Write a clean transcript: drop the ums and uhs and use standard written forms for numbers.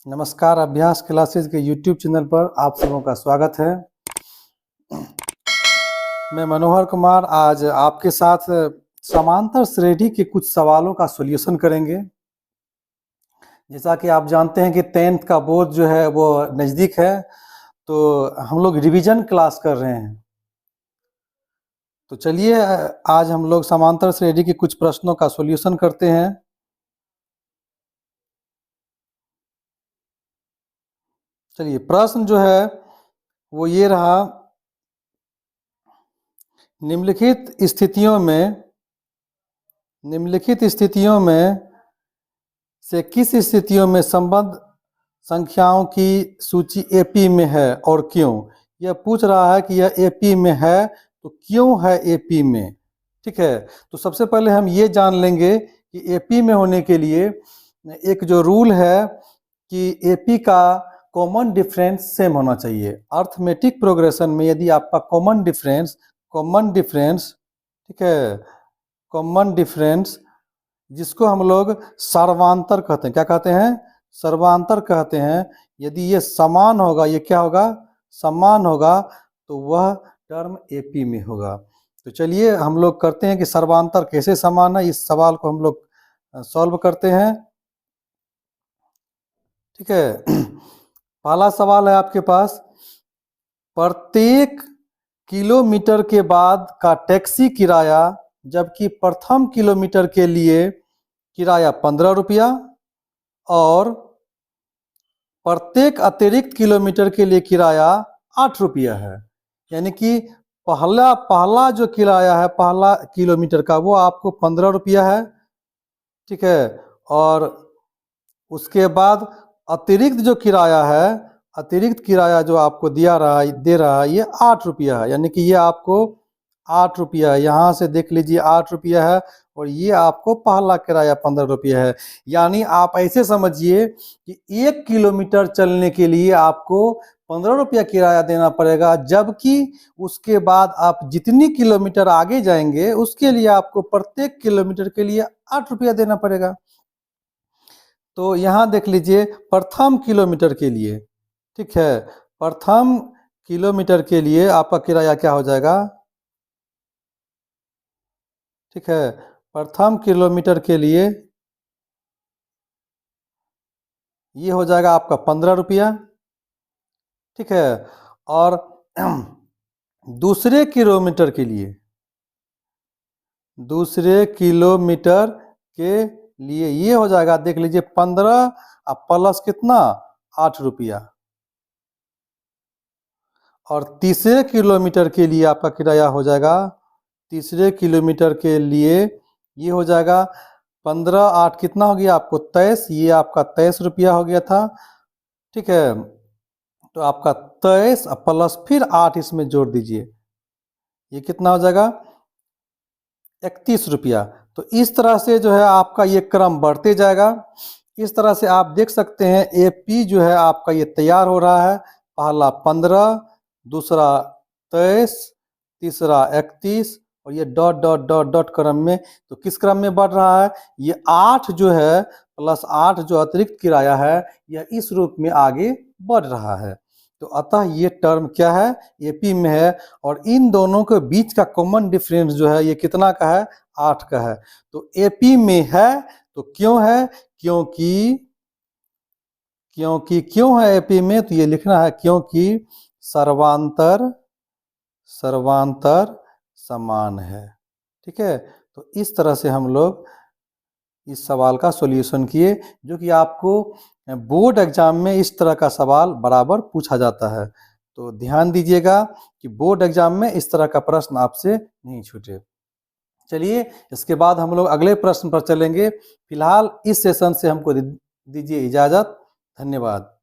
नमस्कार, अभ्यास क्लासेस के YouTube चैनल पर आप सबों का स्वागत है। मैं मनोहर कुमार आज आपके साथ समांतर श्रेणी के कुछ सवालों का सॉल्यूशन करेंगे। जैसा कि आप जानते हैं कि 10th का बोर्ड जो है वो नज़दीक है, तो हम लोग रिवीजन क्लास कर रहे हैं। तो चलिए आज हम लोग समांतर श्रेणी के कुछ प्रश्नों का सॉल्यूशन करते हैं। चलिए, प्रश्न जो है वो ये रहा, निम्नलिखित स्थितियों में से किस स्थितियों में संबंध संख्याओं की सूची एपी में है और क्यों? यह पूछ रहा है कि यह एपी में है तो क्यों है एपी में। ठीक है, तो सबसे पहले हम ये जान लेंगे कि एपी में होने के लिए एक जो रूल है कि एपी का कॉमन डिफरेंस सेम होना चाहिए। अर्थमेटिक प्रोग्रेशन में यदि आपका कॉमन डिफरेंस ठीक है, कॉमन डिफरेंस जिसको हम लोग सर्वांतर कहते हैं, क्या कहते हैं? सर्वांतर कहते हैं। यदि ये समान होगा, ये क्या होगा? समान होगा, तो वह टर्म एपी में होगा। तो चलिए हम लोग करते हैं कि सर्वांतर कैसे समान है, इस सवाल को हम लोग सॉल्व करते हैं। ठीक है, पहला सवाल है आपके पास, प्रत्येक किलोमीटर के बाद का टैक्सी किराया जबकि प्रथम किलोमीटर के लिए किराया 15 रुपया और प्रत्येक अतिरिक्त किलोमीटर के लिए किराया 8 रुपया है। यानी कि पहला जो किराया है, पहला किलोमीटर का, वो आपको 15 रुपया है। ठीक है, और उसके बाद अतिरिक्त जो किराया है, अतिरिक्त किराया जो आपको दे रहा है, ये 8 रुपया है। यानी कि ये आपको 8 रुपया है। यहाँ से देख लीजिए 8 रुपया है और ये आपको पहला किराया 15 रुपया है। यानी आप ऐसे समझिए कि 1 किलोमीटर चलने के लिए आपको 15 रुपया किराया देना पड़ेगा, जबकि उसके बाद आप जितनी किलोमीटर आगे जाएंगे उसके लिए आपको प्रत्येक किलोमीटर के लिए 8 रुपया देना पड़ेगा। तो यहाँ देख लीजिए प्रथम किलोमीटर के लिए, ठीक है, प्रथम किलोमीटर के लिए आपका किराया क्या हो जाएगा? ठीक है, प्रथम किलोमीटर के लिए ये हो जाएगा आपका 15 रुपया। ठीक है, और दूसरे किलोमीटर के लिए ये हो जाएगा, देख लीजिए 15 प्लस कितना? 8 रुपया। और तीसरे किलोमीटर के लिए आपका किराया हो जाएगा, तीसरे किलोमीटर के लिए ये हो जाएगा 15 8 कितना हो गया आपको? 23। ये आपका 23 रुपया हो गया था। ठीक है, तो आपका 23 प्लस फिर 8 इसमें जोड़ दीजिए, ये कितना हो जाएगा? 31 रुपया। तो इस तरह से जो है आपका ये क्रम बढ़ते जाएगा। इस तरह से आप देख सकते हैं एपी जो है आपका ये तैयार हो रहा है। पहला 15, दूसरा 23, तीसरा 31 और ये डॉट डॉट डॉट डॉट क्रम में। तो किस क्रम में बढ़ रहा है? ये 8 जो है प्लस 8 जो अतिरिक्त किराया है, यह इस रूप में आगे बढ़ रहा है। तो अतः ये टर्म क्या है? एपी में है। और इन दोनों के बीच का कॉमन डिफरेंस जो है ये कितना का है? 8 का है। तो एपी में है तो क्यों है? क्यों है एपी में? तो ये लिखना है क्योंकि सर्वांतर समान है। ठीक है, तो इस तरह से हम लोग इस सवाल का सॉल्यूशन किए, जो कि आपको बोर्ड एग्जाम में इस तरह का सवाल बराबर पूछा जाता है। तो ध्यान दीजिएगा कि बोर्ड एग्जाम में इस तरह का प्रश्न आपसे नहीं छूटे। चलिए, इसके बाद हम लोग अगले प्रश्न पर चलेंगे। फिलहाल इस सेशन से हमको दीजिए इजाज़त। धन्यवाद।